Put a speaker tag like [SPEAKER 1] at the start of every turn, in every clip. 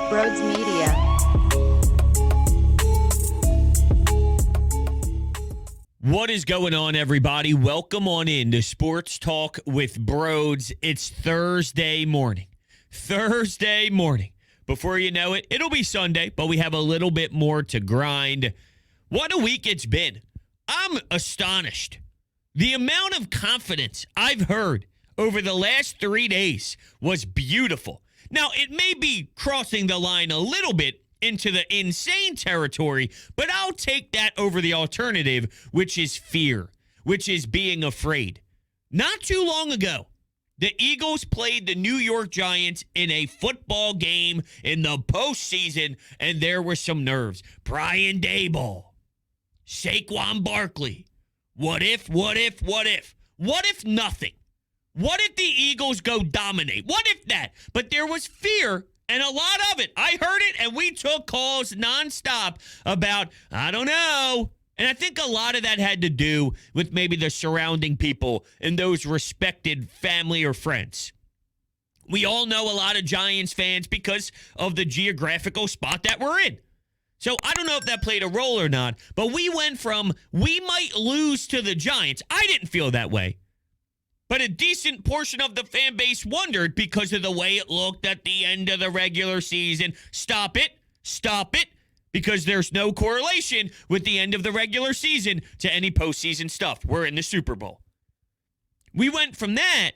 [SPEAKER 1] Broads Media.
[SPEAKER 2] What is going on, everybody? Welcome on in to Sports Talk with Broads. It's Thursday morning. Before you know it, it'll be Sunday, but we have a little bit more to grind. What a week it's been. I'm astonished. The amount of confidence I've heard over the last 3 days was beautiful. Now, it may be crossing the line a little bit into the insane territory, but I'll take that over the alternative, which is fear, which is being afraid. Not too long ago, the Eagles played the New York Giants in a football game in the postseason, and there were some nerves. Brian Daboll, Saquon Barkley. What if? What if nothing? What if the Eagles go dominate? What if that? But there was fear, and a lot of it. I heard it, and we took calls nonstop about, I don't know. And I think a lot of that had to do with maybe the surrounding people and those respected family or friends. We all know a lot of Giants fans because of the geographical spot that we're in. So I don't know if that played a role or not, but we went from we might lose to the Giants. I didn't feel that way. But a decent portion of the fan base wondered because of the way it looked at the end of the regular season. Stop it, because there's no correlation with the end of the regular season to any postseason stuff. We're in the Super Bowl. We went from that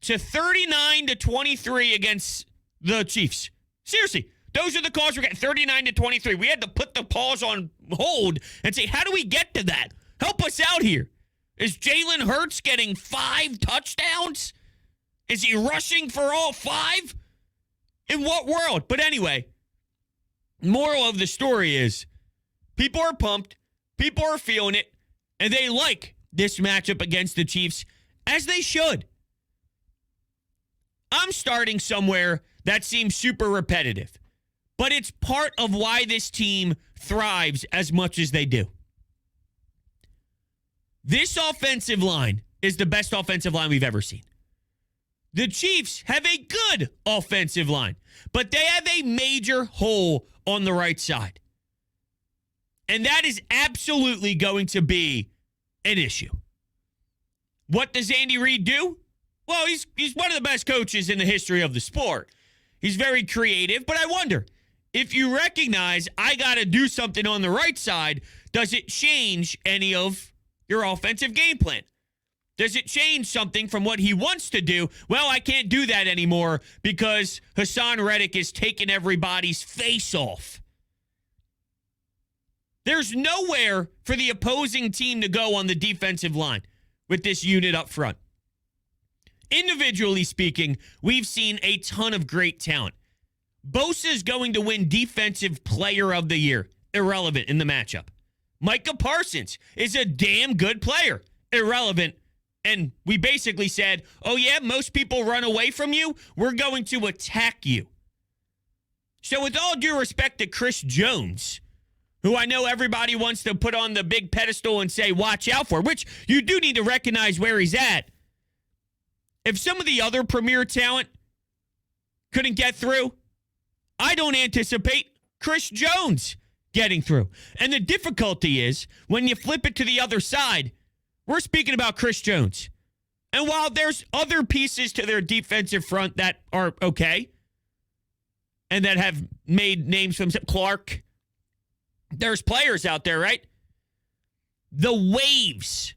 [SPEAKER 2] to 39-23 against the Chiefs. Seriously, those are the calls we're getting, 39-23. We had to put the pause on hold and say, how do we get to that? Help us out here. Is Jalen Hurts getting 5 touchdowns? Is he rushing for all 5? In what world? But anyway, moral of the story is people are pumped, people are feeling it, and they like this matchup against the Chiefs, as they should. I'm starting somewhere that seems super repetitive, but it's part of why this team thrives as much as they do. This offensive line is the best offensive line we've ever seen. The Chiefs have a good offensive line, but they have a major hole on the right side. And that is absolutely going to be an issue. What does Andy Reid do? Well, he's one of the best coaches in the history of the sport. He's very creative, but I wonder, if you recognize I got to do something on the right side, does it change any of your offensive game plan? Does it change something from what he wants to do? Well, I can't do that anymore because Hassan Reddick is taking everybody's face off. There's nowhere for the opposing team to go on the defensive line with this unit up front. Individually speaking, we've seen a ton of great talent. Bosa is going to win Defensive Player of the Year. Irrelevant in the matchup. Micah Parsons is a damn good player. Irrelevant. And we basically said, oh yeah, most people run away from you. We're going to attack you. So with all due respect to Chris Jones, who I know everybody wants to put on the big pedestal and say, watch out for, which you do need to recognize where he's at. If some of the other premier talent couldn't get through, I don't anticipate Chris Jones getting through. And the difficulty is when you flip it to the other side, we're speaking about Chris Jones. And while there's other pieces to their defensive front that are okay and that have made names for themselves, Clark, there's players out there, right? The waves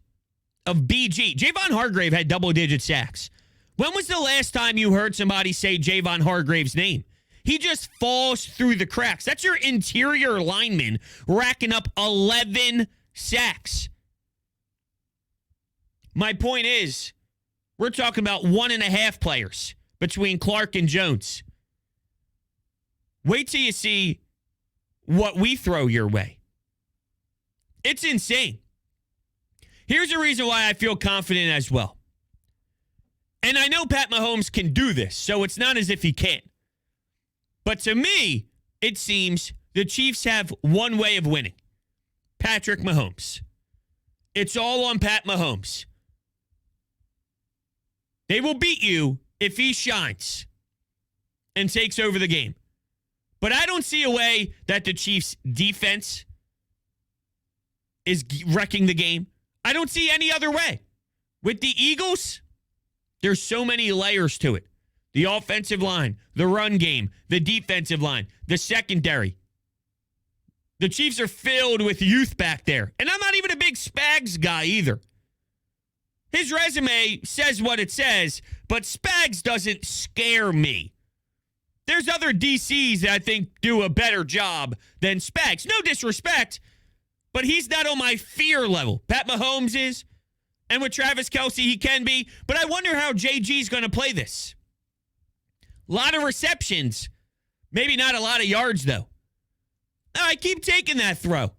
[SPEAKER 2] of BG. Javon Hargrave had double-digit sacks. When was the last time you heard somebody say Javon Hargrave's name? He just falls through the cracks. That's your interior lineman racking up 11 sacks. My point is, we're talking about 1.5 players between Clark and Jones. Wait till you see what we throw your way. It's insane. Here's a reason why I feel confident as well. And I know Pat Mahomes can do this, so it's not as if he can't. But to me, it seems the Chiefs have one way of winning. Patrick Mahomes. It's all on Pat Mahomes. They will beat you if he shines and takes over the game. But I don't see a way that the Chiefs' defense is wrecking the game. I don't see any other way. With the Eagles, there's so many layers to it. The offensive line, the run game, the defensive line, the secondary. The Chiefs are filled with youth back there. And I'm not even a big Spags guy either. His resume says what it says, but Spags doesn't scare me. There's other DCs that I think do a better job than Spags. No disrespect, but he's not on my fear level. Pat Mahomes is, and with Travis Kelce, he can be. But I wonder how JG's going to play this. A lot of receptions, maybe not a lot of yards, though. I keep taking that throw.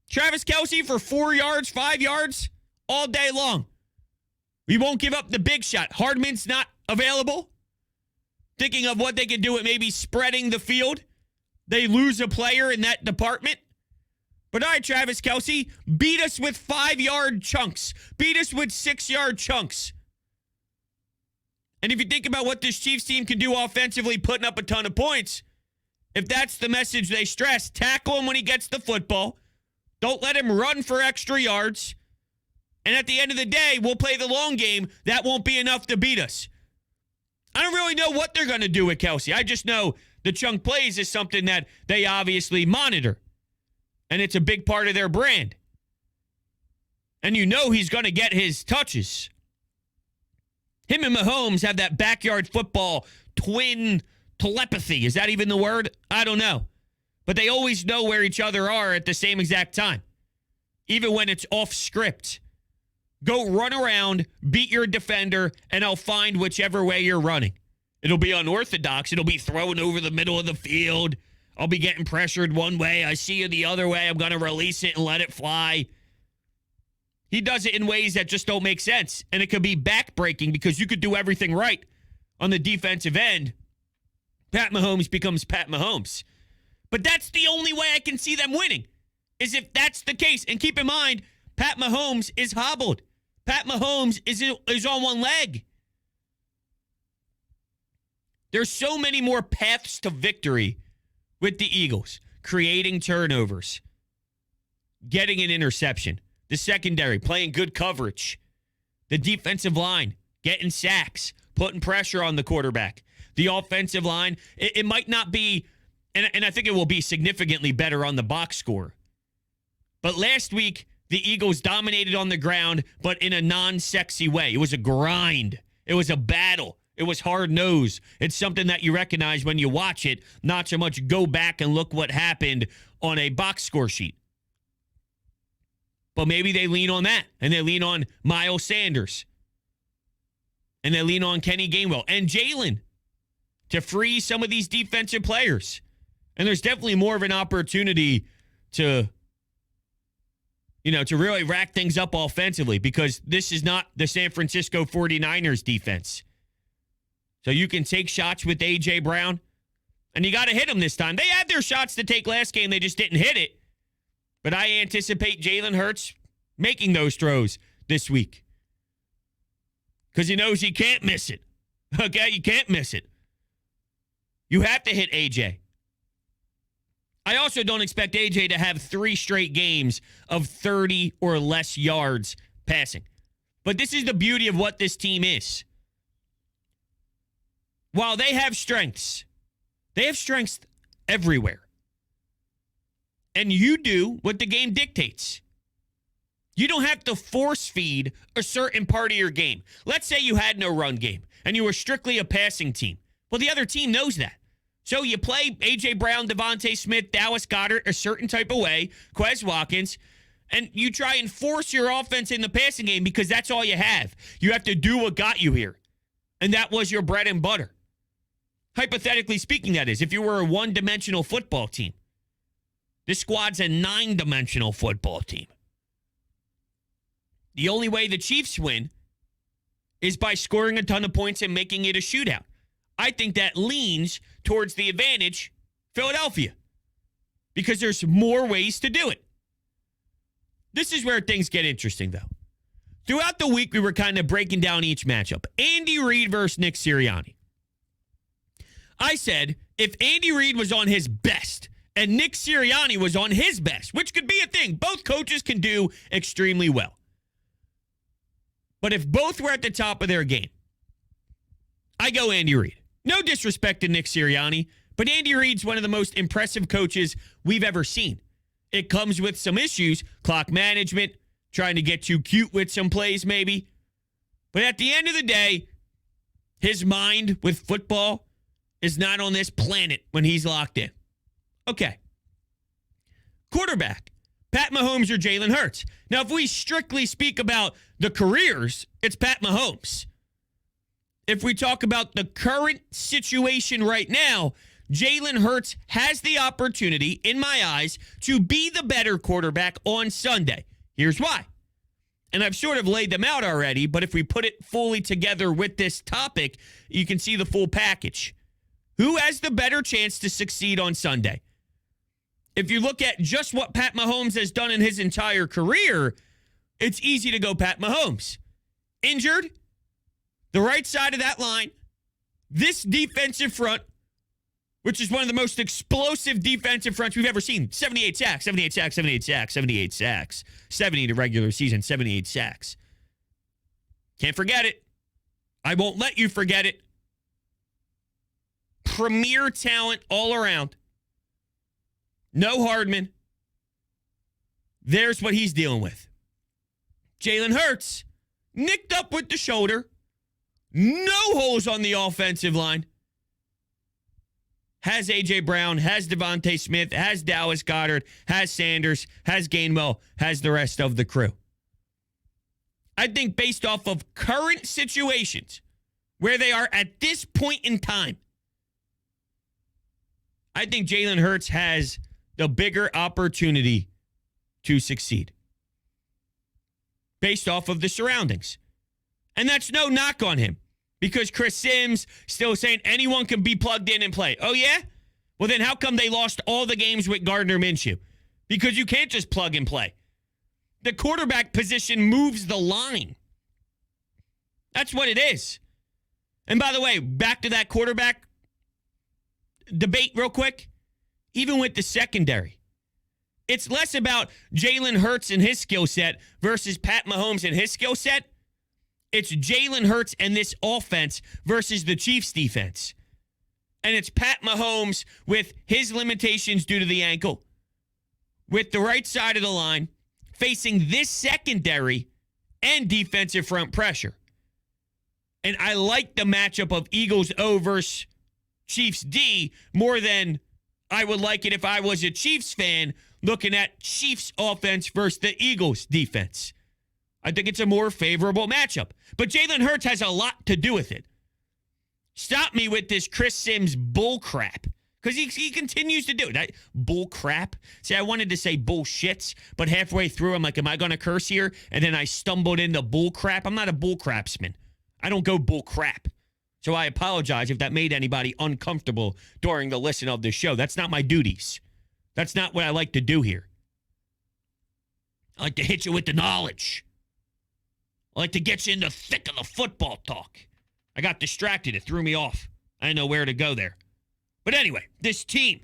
[SPEAKER 2] Travis Kelce for 4 yards, 5 yards, all day long. We won't give up the big shot. Hardman's not available. Thinking of what they could do at maybe spreading the field. They lose a player in that department. But all right, Travis Kelce, beat us with 5-yard chunks. Beat us with 6-yard chunks. And if you think about what this Chiefs team can do offensively, putting up a ton of points, if that's the message they stress, tackle him when he gets the football. Don't let him run for extra yards. And at the end of the day, we'll play the long game. That won't be enough to beat us. I don't really know what they're going to do with Kelce. I just know the chunk plays is something that they obviously monitor. And it's a big part of their brand. And you know he's going to get his touches. Him and Mahomes have that backyard football twin telepathy. Is that even the word? I don't know. But they always know where each other are at the same exact time. Even when it's off script. Go run around, beat your defender, and I'll find whichever way you're running. It'll be unorthodox. It'll be thrown over the middle of the field. I'll be getting pressured one way. I see you the other way. I'm going to release it and let it fly. He does it in ways that just don't make sense. And it could be backbreaking because you could do everything right on the defensive end. Pat Mahomes becomes Pat Mahomes. But that's the only way I can see them winning, is if that's the case. And keep in mind, Pat Mahomes is hobbled. Pat Mahomes is on one leg. There's so many more paths to victory with the Eagles. Creating turnovers. Getting an interception. The secondary playing good coverage. The defensive line getting sacks. Putting pressure on the quarterback. The offensive line, it might not be, and I think it will be significantly better on the box score. But last week, the Eagles dominated on the ground, but in a non-sexy way. It was a grind. It was a battle. It was hard-nosed. It's something that you recognize when you watch it, not so much go back and look what happened on a box score sheet. But maybe they lean on that, and they lean on Miles Sanders, and they lean on Kenny Gainwell and Jalen to free some of these defensive players. And there's definitely more of an opportunity to really rack things up offensively, because this is not the San Francisco 49ers defense. So you can take shots with A.J. Brown, and you got to hit them this time. They had their shots to take last game. They just didn't hit it. But I anticipate Jalen Hurts making those throws this week, because he knows he can't miss it. Okay? You can't miss it. You have to hit A.J. I also don't expect A.J. to have 3 straight games of 30 or less yards passing. But this is the beauty of what this team is. While they have strengths everywhere. And you do what the game dictates. You don't have to force feed a certain part of your game. Let's say you had no run game and you were strictly a passing team. Well, the other team knows that. So you play A.J. Brown, Devontae Smith, Dallas Goedert a certain type of way, Quez Watkins, and you try and force your offense in the passing game because that's all you have. You have to do what got you here. And that was your bread and butter. Hypothetically speaking, that is, if you were a one-dimensional football team. This squad's a 9-dimensional football team. The only way the Chiefs win is by scoring a ton of points and making it a shootout. I think that leans towards the advantage Philadelphia, because there's more ways to do it. This is where things get interesting, though. Throughout the week, we were kind of breaking down each matchup. Andy Reid versus Nick Sirianni. I said if Andy Reid was on his best and Nick Sirianni was on his best, which could be a thing, both coaches can do extremely well. But if both were at the top of their game, I go Andy Reid. No disrespect to Nick Sirianni, but Andy Reid's one of the most impressive coaches we've ever seen. It comes with some issues, clock management, trying to get too cute with some plays maybe. But at the end of the day, his mind with football is not on this planet when he's locked in. Okay. Quarterback, Pat Mahomes or Jalen Hurts. Now, if we strictly speak about the careers, it's Pat Mahomes. If we talk about the current situation right now, Jalen Hurts has the opportunity, in my eyes, to be the better quarterback on Sunday. Here's why. And I've sort of laid them out already, but if we put it fully together with this topic, you can see the full package. Who has the better chance to succeed on Sunday? If you look at just what Pat Mahomes has done in his entire career, it's easy to go Pat Mahomes. Injured, the right side of that line, this defensive front, which is one of the most explosive defensive fronts we've ever seen. 78 sacks, 78 sacks, 78 sacks, 78 sacks. 70 in the regular season, 78 sacks. Can't forget it. I won't let you forget it. Premier talent all around. No Hardman. There's what he's dealing with. Jalen Hurts, nicked up with the shoulder. No holes on the offensive line. Has A.J. Brown, has Devontae Smith, has Dallas Goedert, has Sanders, has Gainwell, has the rest of the crew. I think based off of current situations, where they are at this point in time, I think Jalen Hurts has the bigger opportunity to succeed. Based off of the surroundings. And that's no knock on him. Because Chris Sims still saying anyone can be plugged in and play. Oh, yeah? Well, then how come they lost all the games with Gardner Minshew? Because you can't just plug and play. The quarterback position moves the line. That's what it is. And by the way, back to that quarterback debate real quick. Even with the secondary, it's less about Jalen Hurts and his skill set versus Pat Mahomes and his skill set. It's Jalen Hurts and this offense versus the Chiefs defense. And it's Pat Mahomes with his limitations due to the ankle, with the right side of the line, facing this secondary and defensive front pressure. And I like the matchup of Eagles O versus Chiefs D more than I would like it if I was a Chiefs fan looking at Chiefs offense versus the Eagles defense. I think it's a more favorable matchup. But Jalen Hurts has a lot to do with it. Stop me with this Chris Sims bull crap. Because he continues to do it. Bull crap. See, I wanted to say bullshits, but halfway through, I'm like, am I going to curse here? And then I stumbled into bull crap. I'm not a bull crapsman. I don't go bull crap. So I apologize if that made anybody uncomfortable during the listen of this show. That's not my duties. That's not what I like to do here. I like to hit you with the knowledge. I like to get you in the thick of the football talk. I got distracted. It threw me off. I didn't know where to go there. But anyway, this team.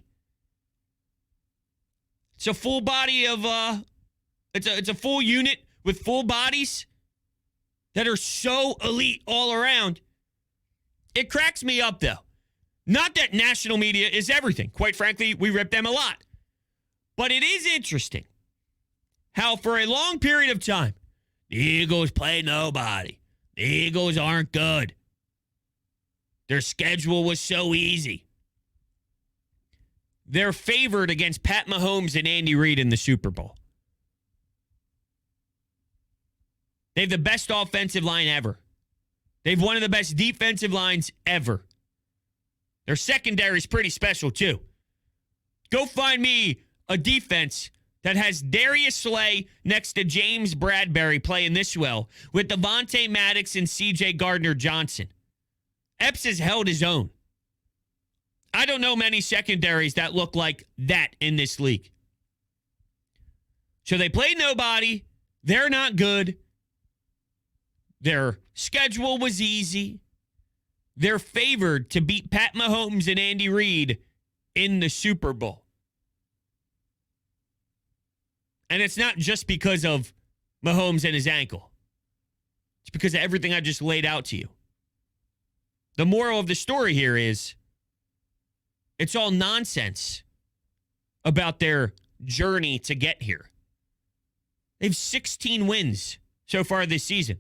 [SPEAKER 2] It's a full body of, it's a full unit with full bodies that are so elite all around. It cracks me up, though. Not that national media is everything. Quite frankly, we rip them a lot. But it is interesting how for a long period of time, the Eagles play nobody. The Eagles aren't good. Their schedule was so easy. They're favored against Pat Mahomes and Andy Reid in the Super Bowl. They have the best offensive line ever. They have one of the best defensive lines ever. Their secondary is pretty special, too. Go find me a defense that has Darius Slay next to James Bradbury playing this well with Devontae Maddox and C.J. Gardner-Johnson. Epps has held his own. I don't know many secondaries that look like that in this league. So they played nobody. They're not good. Their schedule was easy. they're favored to beat Pat Mahomes and Andy Reid in the Super Bowl. And it's not just because of Mahomes and his ankle. It's because of everything I just laid out to you. The moral of the story here is it's all nonsense about their journey to get here. They have 16 wins so far this season.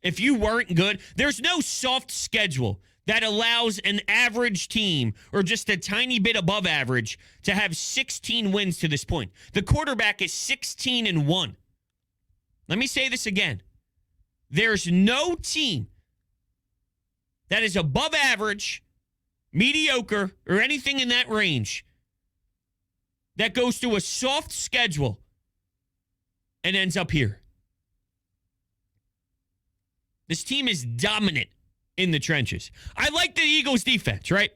[SPEAKER 2] If you weren't good, there's no soft schedule that allows an average team or just a tiny bit above average to have 16 wins to this point. The quarterback is 16-1. Let me say this again. There's no team that is above average, mediocre, or anything in that range that goes to a soft schedule and ends up here. This team is dominant in the trenches. I like the Eagles' defense, right?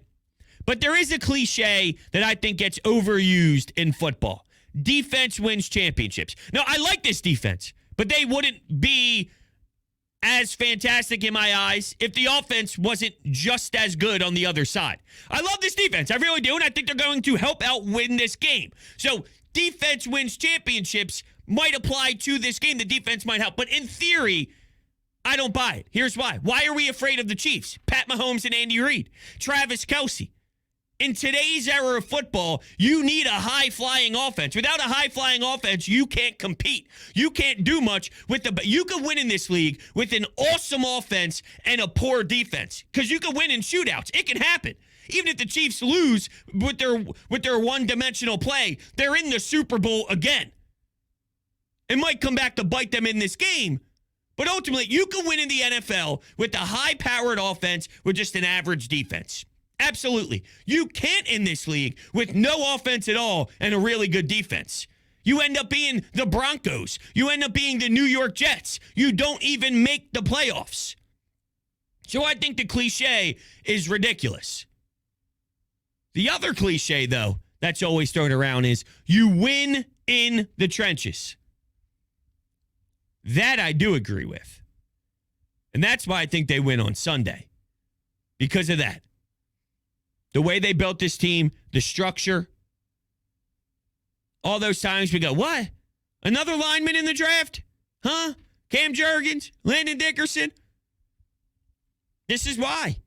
[SPEAKER 2] But there is a cliche that I think gets overused in football. Defense wins championships. Now, I like this defense, but they wouldn't be as fantastic in my eyes if the offense wasn't just as good on the other side. I love this defense. I really do, and I think they're going to help out win this game. So defense wins championships might apply to this game. The defense might help. But in theory, I don't buy it. Here's why. Why are we afraid of the Chiefs? Pat Mahomes and Andy Reid. Travis Kelce. In today's era of football, you need a high-flying offense. Without a high-flying offense, you can't compete. You can't do much with the. You can win in this league with an awesome offense and a poor defense because you can win in shootouts. It can happen. Even if the Chiefs lose with their one-dimensional play, they're in the Super Bowl again. It might come back to bite them in this game, but ultimately, you can win in the NFL with a high-powered offense with just an average defense. Absolutely. You can't in this league with no offense at all and a really good defense. You end up being the Broncos. You end up being the New York Jets. You don't even make the playoffs. So I think the cliche is ridiculous. The other cliche, though, that's always thrown around is you win in the trenches. That I do agree with. And that's why I think they win on Sunday. Because of that. The way they built this team, the structure. All those times we go, what? Another lineman in the draft? Huh? Cam Jurgens? Landon Dickerson? This is why.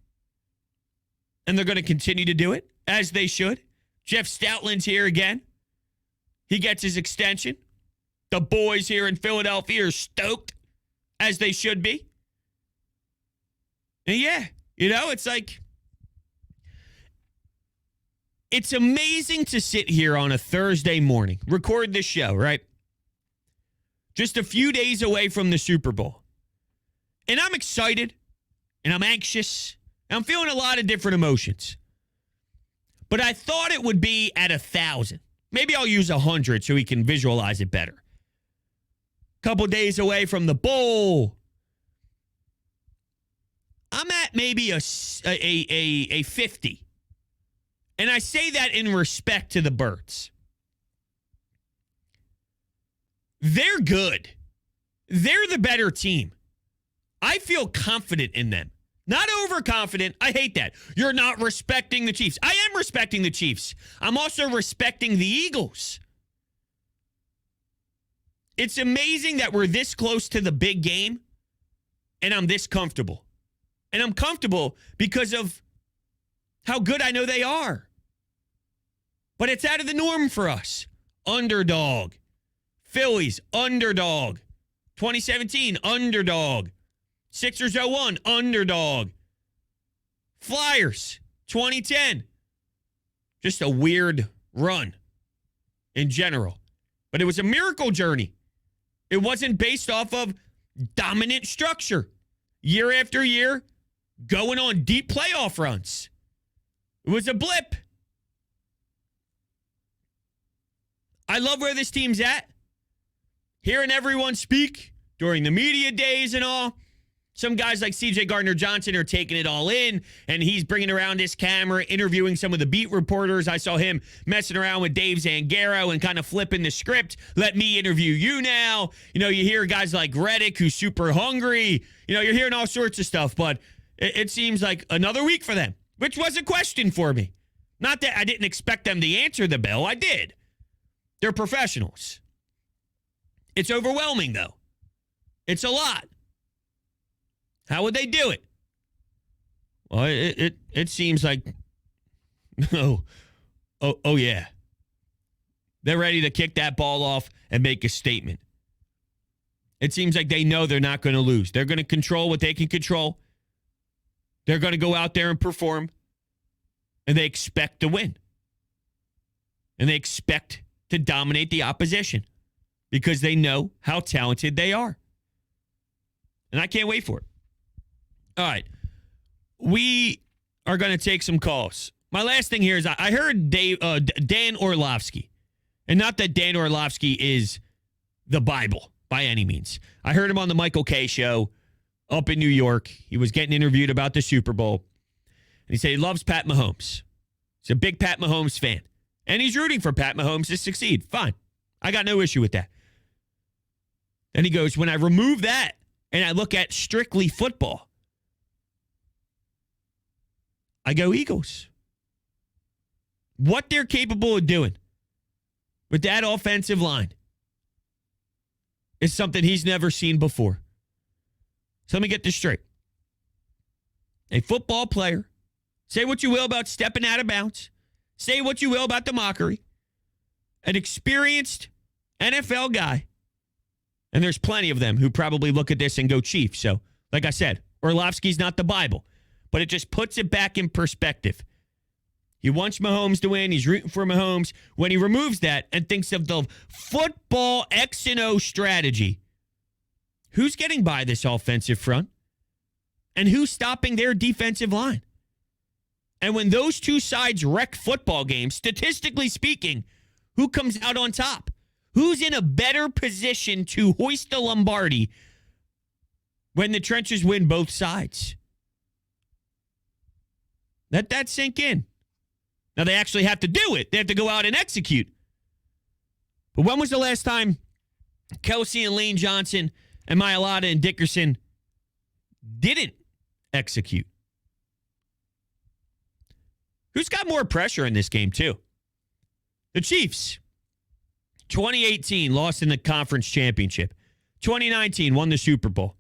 [SPEAKER 2] And they're going to continue to do it, as they should. Jeff Stoutland's here again. He gets his extension. The boys here in Philadelphia are stoked, as they should be. And yeah, it's like, it's amazing to sit here on a Thursday morning, record this show, right? Just a few days away from the Super Bowl. And I'm excited, and I'm anxious, and I'm feeling a lot of different emotions. But I thought it would be at 1,000. Maybe I'll use 100 so we can visualize it better. Couple days away from the bowl. I'm at maybe a 50. And I say that in respect to the Birds. They're good. They're the better team. I feel confident in them. Not overconfident. I hate that. You're not respecting the Chiefs. I am respecting the Chiefs. I'm also respecting the Eagles. It's amazing that we're this close to the big game, and I'm this comfortable. And I'm comfortable because of how good I know they are. But it's out of the norm for us. Underdog. Phillies, underdog. 2017, underdog. Sixers 01, underdog. Flyers, 2010. Just a weird run in general. But it was a miracle journey. It wasn't based off of dominant structure. Year after year, going on deep playoff runs. It was a blip. I love where this team's at. Hearing everyone speak during the media days and all. Some guys like CJ Gardner-Johnson are taking it all in, and he's bringing around his camera, interviewing some of the beat reporters. I saw him messing around with Dave Zangaro and kind of flipping the script. Let me interview you now. You hear guys like Reddick, who's super hungry. You're hearing all sorts of stuff, but It seems like another week for them, which was a question for me. Not that I didn't expect them to answer the bell. I did. They're professionals. It's overwhelming, though. It's a lot. How would they do it? Well, it seems like, oh, yeah. They're ready to kick that ball off and make a statement. It seems like they know they're not going to lose. They're going to control what they can control. They're going to go out there and perform. And they expect to win. And they expect to dominate the opposition because they know how talented they are. And I can't wait for it. All right. We are going to take some calls. My last thing here is I heard Dan Orlovsky. And not that Dan Orlovsky is the Bible by any means. I heard him on the Michael Kay show up in New York. He was getting interviewed about the Super Bowl. And he said he loves Pat Mahomes. He's a big Pat Mahomes fan. And he's rooting for Pat Mahomes to succeed. Fine. I got no issue with that. And he goes, when I remove that and I look at strictly football, I go Eagles. What they're capable of doing with that offensive line is something he's never seen before. So let me get this straight. A football player, say what you will about stepping out of bounds, say what you will about the mockery, an experienced NFL guy, and there's plenty of them who probably look at this and go Chiefs. So, like I said, Orlovsky's not the Bible, but it just puts it back in perspective. He wants Mahomes to win. He's rooting for Mahomes. When he removes that and thinks of the football X and O strategy, who's getting by this offensive front? And who's stopping their defensive line? And when those two sides wreck football games, statistically speaking, who comes out on top? Who's in a better position to hoist the Lombardi when the trenches win both sides? Let that sink in. Now, they actually have to do it. They have to go out and execute. But when was the last time Kelsey and Lane Johnson and Mailata and Dickerson didn't execute? Who's got more pressure in this game, too? The Chiefs. 2018, lost in the conference championship. 2019, won the Super Bowl.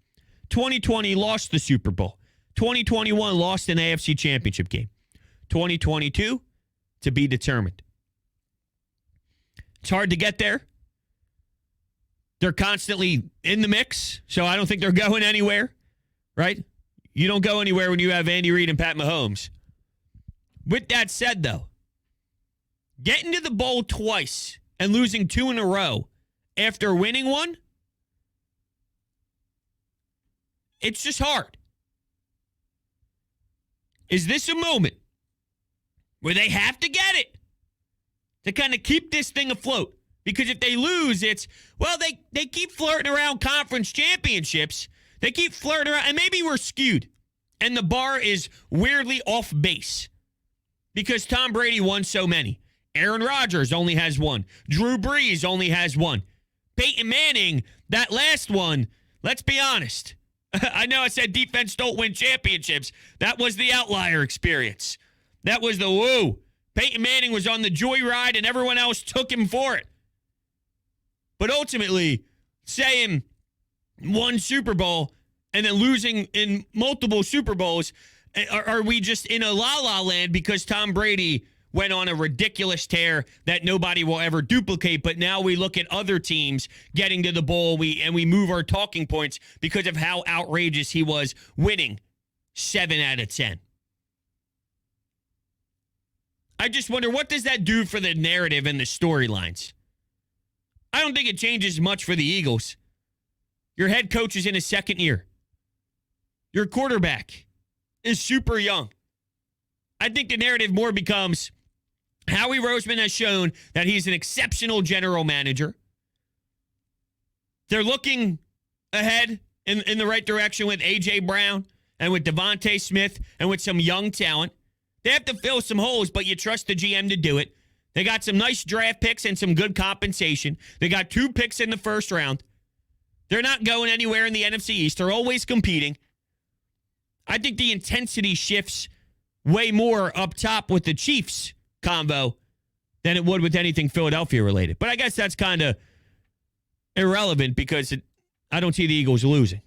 [SPEAKER 2] 2020, lost the Super Bowl. 2021, lost an AFC championship game. 2022, to be determined. It's hard to get there. They're constantly in the mix, so I don't think they're going anywhere, right? You don't go anywhere when you have Andy Reid and Pat Mahomes. With that said, though, getting to the bowl twice and losing two in a row after winning one, it's just hard. Is this a moment where they have to get it to kind of keep this thing afloat? Because if they lose, it's, well, they keep flirting around conference championships. They keep flirting around, and maybe we're skewed, and the bar is weirdly off base because Tom Brady won so many. Aaron Rodgers only has one. Drew Brees only has one. Peyton Manning, that last one, let's be honest. I know I said defense don't win championships. That was the outlier experience. That was the woo. Peyton Manning was on the joyride and everyone else took him for it. But ultimately, saying one Super Bowl and then losing in multiple Super Bowls, are we just in a la-la land because Tom Brady went on a ridiculous tear that nobody will ever duplicate, but now we look at other teams getting to the bowl and we move our talking points because of how outrageous he was winning 7 out of 10. I just wonder, what does that do for the narrative and the storylines? I don't think it changes much for the Eagles. Your head coach is in his second year. Your quarterback is super young. I think the narrative more becomes Howie Roseman has shown that he's an exceptional general manager. They're looking ahead in the right direction with A.J. Brown and with Devontae Smith and with some young talent. They have to fill some holes, but you trust the GM to do it. They got some nice draft picks and some good compensation. They got 2 picks in the first round. They're not going anywhere in the NFC East. They're always competing. I think the intensity shifts way more up top with the Chiefs combo than it would with anything Philadelphia related. But I guess that's kind of irrelevant because I don't see the Eagles losing.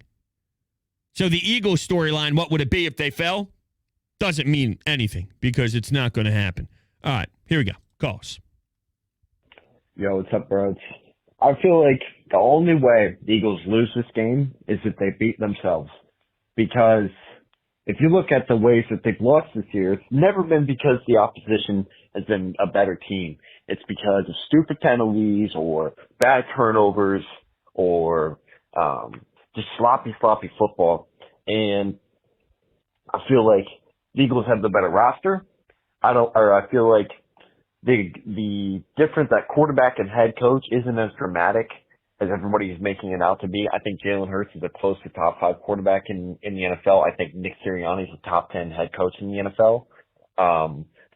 [SPEAKER 2] So the Eagles storyline, what would it be if they fell? Doesn't mean anything because it's not going to happen. All right, here we go. Calls.
[SPEAKER 1] Yo, what's up, bros? I feel like the only way the Eagles lose this game is if they beat themselves. Because if you look at the ways that they've lost this year, it's never been because the opposition has been a better team. It's because of stupid penalties or bad turnovers or just sloppy football. And I feel like the Eagles have the better roster. I feel like the difference at quarterback and head coach isn't as dramatic as everybody is making it out to be. I think Jalen Hurts is a close to top 5 quarterback in the NFL. I think Nick Sirianni is a top 10 head coach in the NFL.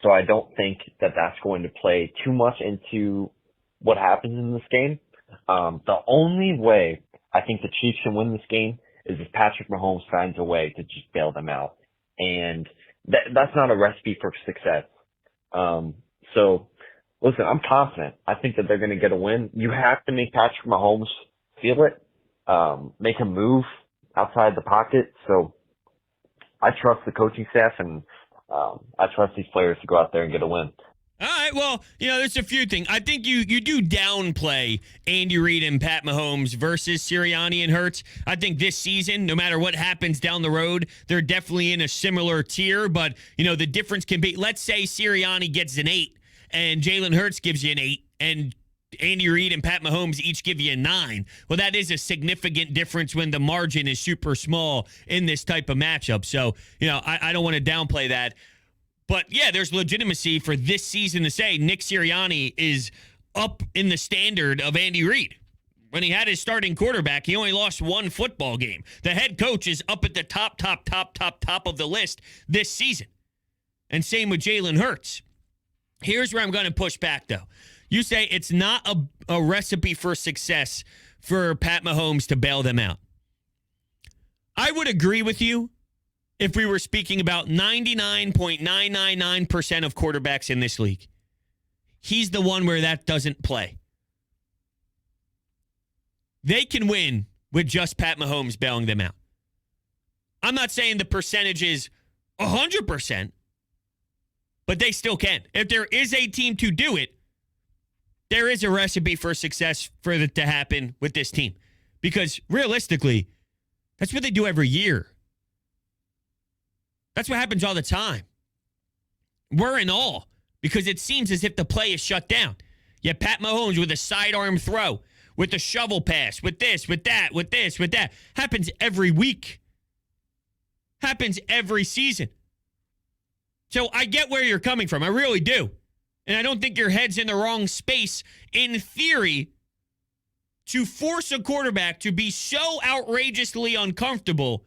[SPEAKER 1] So I don't think that that's going to play too much into what happens in this game. The only way I think the Chiefs can win this game is if Patrick Mahomes finds a way to just bail them out. And that's not a recipe for success. So, listen, I'm confident. I think that they're going to get a win. You have to make Patrick Mahomes feel it, make him move outside the pocket. So, I trust the coaching staff, and I trust these players to go out there and get a win.
[SPEAKER 2] All right, well, there's a few things. I think you do downplay Andy Reid and Pat Mahomes versus Sirianni and Hurts. I think this season, no matter what happens down the road, they're definitely in a similar tier. But, the difference can be, let's say Sirianni gets an 8 and Jalen Hurts gives you an 8 and Andy Reid and Pat Mahomes each give you a 9. Well, that is a significant difference when the margin is super small in this type of matchup. So, I don't want to downplay that. But, yeah, there's legitimacy for this season to say Nick Sirianni is up in the standard of Andy Reid. When he had his starting quarterback, he only lost 1 football game. The head coach is up at the top of the list this season. And same with Jalen Hurts. Here's where I'm going to push back, though. You say it's not a recipe for success for Pat Mahomes to bail them out. I would agree with you if we were speaking about 99.999% of quarterbacks in this league. He's the one where that doesn't play. They can win with just Pat Mahomes bailing them out. I'm not saying the percentage is 100%, but they still can. If there is a team to do it, there is a recipe for success for it to happen with this team. Because realistically, that's what they do every year. That's what happens all the time. We're in awe because it seems as if the play is shut down. Yet Pat Mahomes with a sidearm throw, with a shovel pass, with this, with that, with this, with that. Happens every week. Happens every season. So I get where you're coming from. I really do. And I don't think your head's in the wrong space, in theory, to force a quarterback to be so outrageously uncomfortable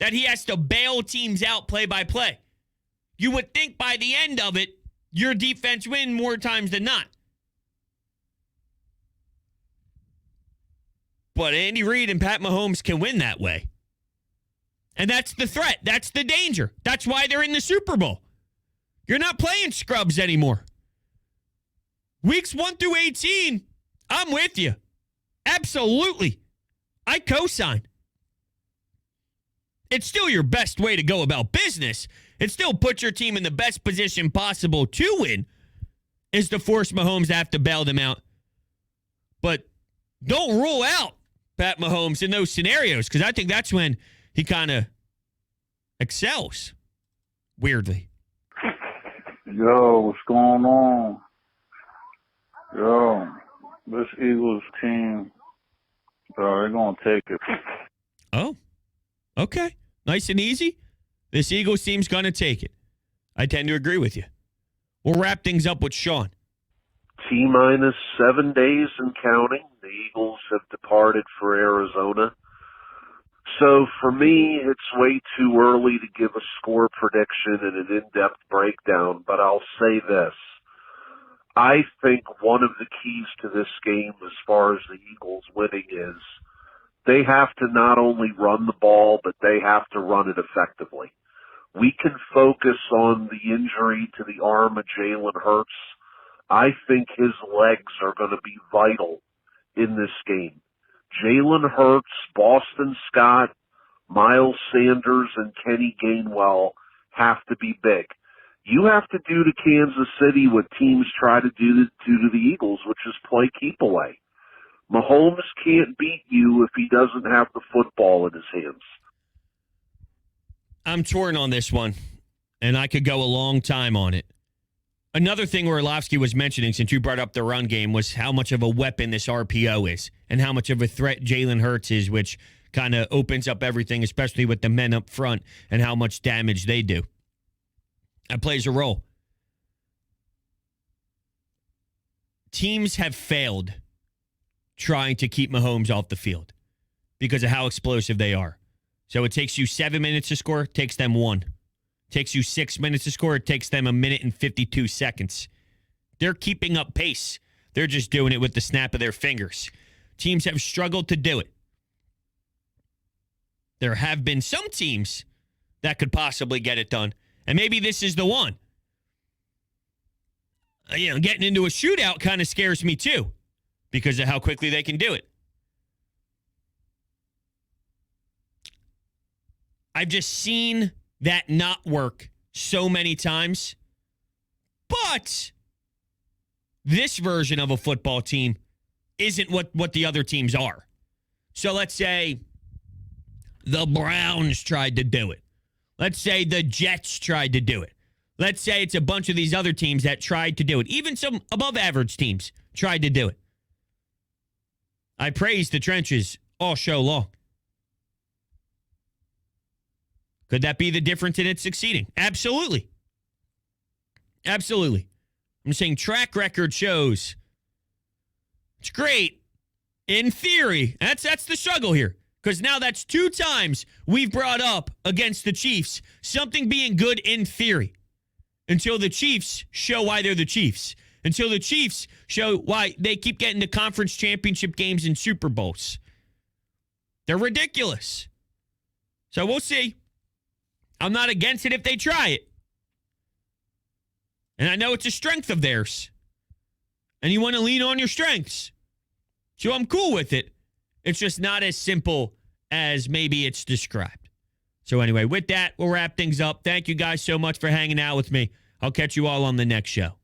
[SPEAKER 2] that he has to bail teams out play by play. You would think by the end of it, your defense win more times than not. But Andy Reid and Pat Mahomes can win that way. And that's the threat. That's the danger. That's why they're in the Super Bowl. You're not playing scrubs anymore. Weeks 1 through 18, I'm with you. Absolutely. I co-sign. It's still your best way to go about business. It still puts your team in the best position possible to win, is to force Mahomes to have to bail them out. But don't rule out Pat Mahomes in those scenarios, because I think that's when he kind of excels, weirdly.
[SPEAKER 3] Yo, what's going on? Yo, this Eagles team, they're going to take it.
[SPEAKER 2] Oh, okay. Nice and easy. This Eagles team's going to take it. I tend to agree with you. We'll wrap things up with Sean.
[SPEAKER 4] T-minus 7 days and counting. The Eagles have departed for Arizona. So for me, it's way too early to give a score prediction and an in-depth breakdown, but I'll say this. I think one of the keys to this game as far as the Eagles winning is they have to not only run the ball, but they have to run it effectively. We can focus on the injury to the arm of Jalen Hurts. I think his legs are going to be vital in this game. Jalen Hurts, Boston Scott, Miles Sanders, and Kenny Gainwell have to be big. You have to do to Kansas City what teams try to do to the Eagles, which is play keep away. Mahomes can't beat you if he doesn't have the football in his hands.
[SPEAKER 2] I'm torn on this one, and I could go a long time on it. Another thing Orlovsky was mentioning, since you brought up the run game, was how much of a weapon this RPO is and how much of a threat Jalen Hurts is, which kind of opens up everything, especially with the men up front and how much damage they do. That plays a role. Teams have failed trying to keep Mahomes off the field because of how explosive they are. So it takes you 7 minutes to score, it takes them 1. Takes you 6 minutes to score, it takes them 1 minute and 52 seconds. They're keeping up pace. They're just doing it with the snap of their fingers. Teams have struggled to do it. There have been some teams that could possibly get it done, and maybe this is the one. Getting into a shootout kind of scares me too because of how quickly they can do it. I've just seen that not work so many times. But this version of a football team isn't what the other teams are. So let's say the Browns tried to do it. Let's say the Jets tried to do it. Let's say it's a bunch of these other teams that tried to do it. Even some above average teams tried to do it. I praise the trenches all show long. Could that be the difference in it succeeding? Absolutely. Absolutely. I'm saying track record shows it's great in theory. That's the struggle here. Because now that's 2 times we've brought up against the Chiefs something being good in theory. Until the Chiefs show why they're the Chiefs. Until the Chiefs show why they keep getting to conference championship games and Super Bowls. They're ridiculous. So we'll see. I'm not against it if they try it. And I know it's a strength of theirs. And you want to lean on your strengths. So I'm cool with it. It's just not as simple as maybe it's described. So anyway, with that, we'll wrap things up. Thank you guys so much for hanging out with me. I'll catch you all on the next show.